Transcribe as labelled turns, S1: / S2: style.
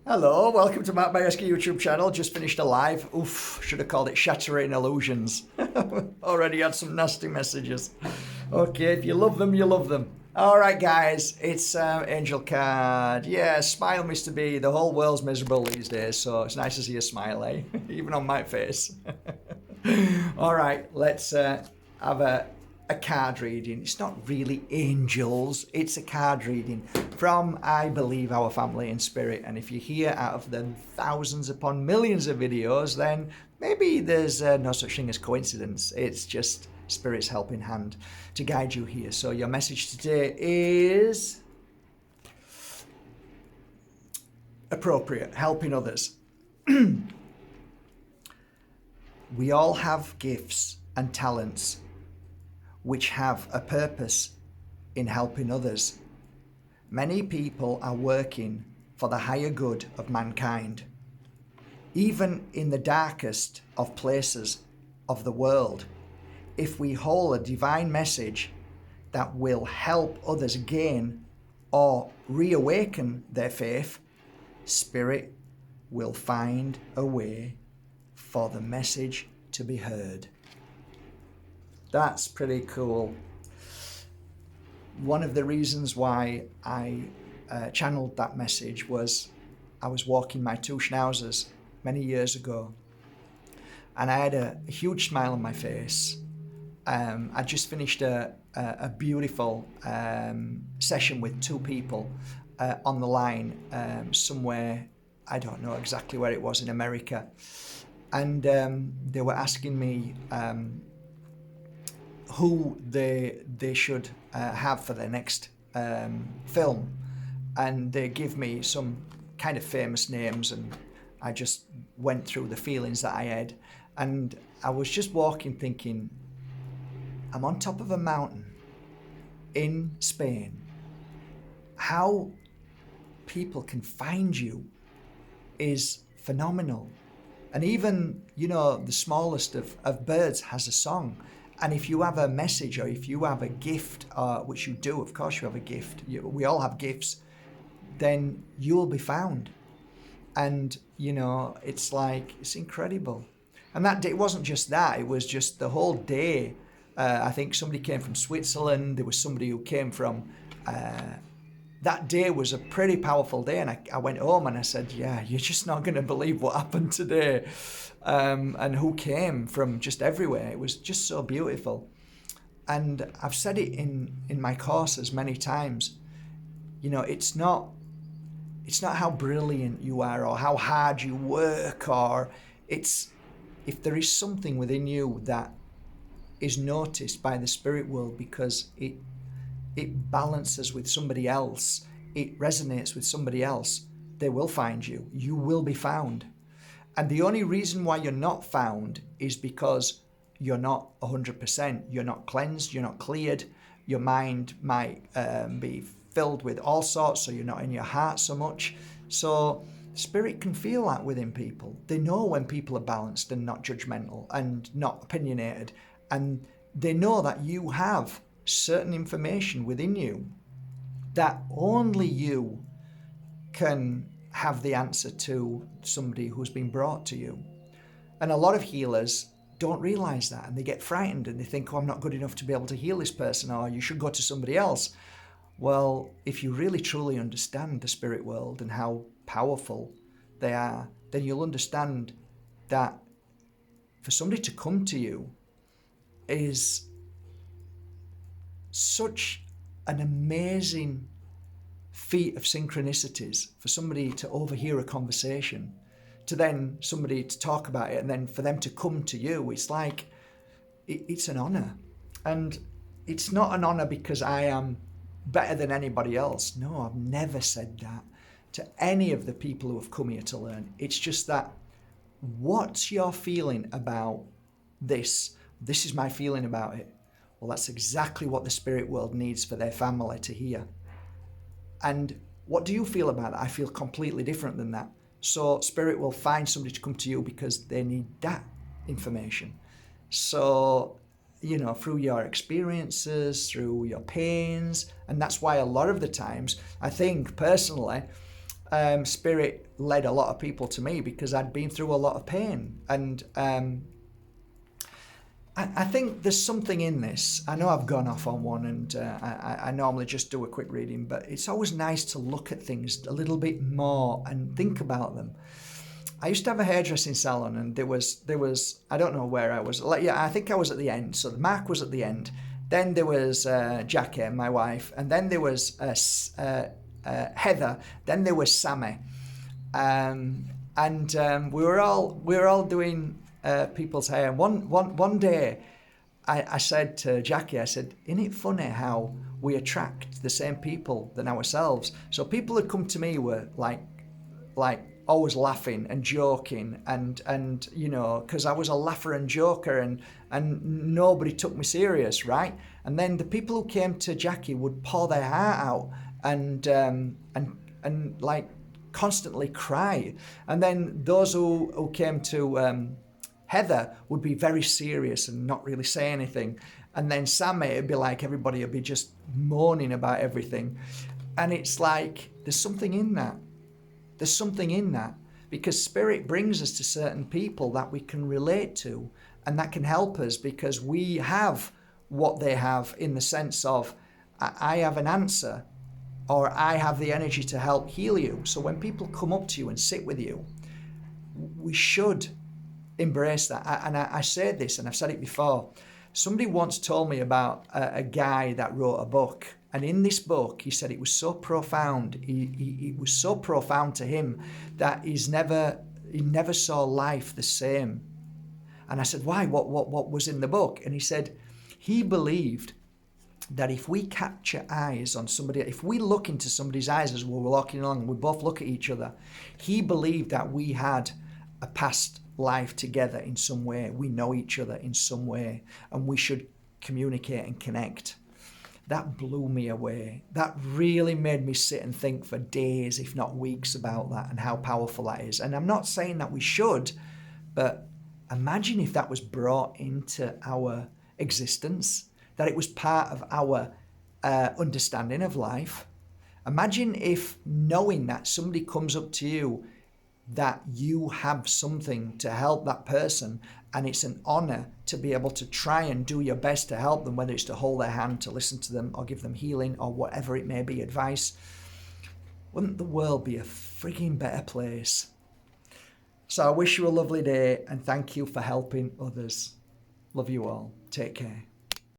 S1: Hello, welcome to Matt Bajerski YouTube channel. Just finished a live. Oof, should have called it Shattering Illusions. Already had some nasty messages. Okay, if you love them, you love them. All right, guys, it's Angel Card. Yeah, smile, Mr. B. The whole world's miserable these days, so it's nice to see a smile, eh? Even on my face. All right, let's have a card reading. It's not really angels, it's a card reading from, I believe, our family in spirit. And if you're here out of the thousands upon millions of videos, then maybe there's no such thing as coincidence. It's just Spirit's helping hand to guide you here. So your message today is appropriate, helping others. We all have gifts and talents which have a purpose in helping others. Many people are working for the higher good of mankind. Even in the darkest of places of the world, if we hold a divine message that will help others gain or reawaken their faith, Spirit will find a way for the message to be heard. That's pretty cool. One of the reasons why I channeled that message was I was walking my two schnauzers many years ago, and I had a huge smile on my face. I just finished a beautiful session with two people on the line somewhere, I don't know exactly where it was, in America, and they were asking me who they should have for their next film, and they give me some kind of famous names, and I just went through the feelings that I had, and I was just walking thinking, I'm on top of a mountain in Spain. How people can find you is phenomenal. And even, you know, the smallest of birds has a song. And if you have a message, or if you have a gift, which you do, of course you have a gift, we all have gifts, then you will be found. And, you know, it's like, it's incredible. And that day, it wasn't just that, it was just the whole day. I think somebody came from Switzerland, there was somebody who came from, that day was a pretty powerful day. And I went home and I said, yeah, you're just not going to believe what happened today. And who came from just everywhere. It was just so beautiful. And I've said it in my courses many times, you know, it's not how brilliant you are or how hard you work, or it's if there is something within you that is noticed by the spirit world because it balances with somebody else, it resonates with somebody else, they will find you. You will be found. And the only reason why you're not found is because you're not 100%. You're not cleansed, you're not cleared. Your mind might be filled with all sorts, so you're not in your heart so much. So Spirit can feel that within people. They know when people are balanced and not judgmental and not opinionated. And they know that you have certain information within you that only you can have the answer to somebody who's been brought to you. And a lot of healers don't realize that, and they get frightened and they think, oh, I'm not good enough to be able to heal this person, or you should go to somebody else. Well, if you really truly understand the spirit world and how powerful they are, then you'll understand that for somebody to come to you is such an amazing feat of synchronicities. For somebody to overhear a conversation, to then somebody to talk about it, and then for them to come to you, it's like, it's an honor. And it's not an honor because I am better than anybody else. No, I've never said that to any of the people who have come here to learn. It's just that, what's your feeling about this? This is my feeling about it. Well, that's exactly what the spirit world needs for their family to hear. And what do you feel about that? I feel completely different than that. So spirit will find somebody to come to you because they need that information. So, you know, through your experiences, through your pains, and that's why a lot of the times, I think personally, Spirit led a lot of people to me because I'd been through a lot of pain. And I think there's something in this. I know I've gone off on one, and I normally just do a quick reading, but it's always nice to look at things a little bit more and think about them. I used to have a hairdressing salon, and there was I don't know where I was. I think I was at the end. So Mark was at the end. Then there was Jackie, my wife, and then there was Heather. Then there was Sammy, and we were all doing people's hair. And one day, I said to Jackie, I said, "Isn't it funny how we attract the same people than ourselves?" So people who come to me were like always laughing and joking, and you know, because I was a laugher and joker, and nobody took me serious, right? And then the people who came to Jackie would pour their heart out and like constantly cry. And then those who came to Heather would be very serious and not really say anything. And then Sammy, it'd be like everybody would be just moaning about everything. And it's like, there's something in that. There's something in that, because Spirit brings us to certain people that we can relate to, and that can help us because we have what they have, in the sense of, I have an answer, or I have the energy to help heal you. So when people come up to you and sit with you, we should embrace that. I say this, and I've said it before. Somebody once told me about a guy that wrote a book, and in this book he said it was so profound. It was so profound to him that he never saw life the same. And I said, why? What was in the book? And he said he believed that if we capture eyes on somebody, if we look into somebody's eyes as we're walking along and we both look at each other, he believed that we had a past life together in some way. We know each other in some way, and we should communicate and connect. That blew me away. That really made me sit and think for days, if not weeks, about that and how powerful that is. And I'm not saying that we should, but imagine if that was brought into our existence, that it was part of our understanding of life. Imagine if, knowing that somebody comes up to you, that you have something to help that person, and it's an honor to be able to try and do your best to help them, whether it's to hold their hand, to listen to them, or give them healing, or whatever it may be, advice. Wouldn't the world be a freaking better place? So I wish you a lovely day, and thank you for helping others. Love you all. Take care.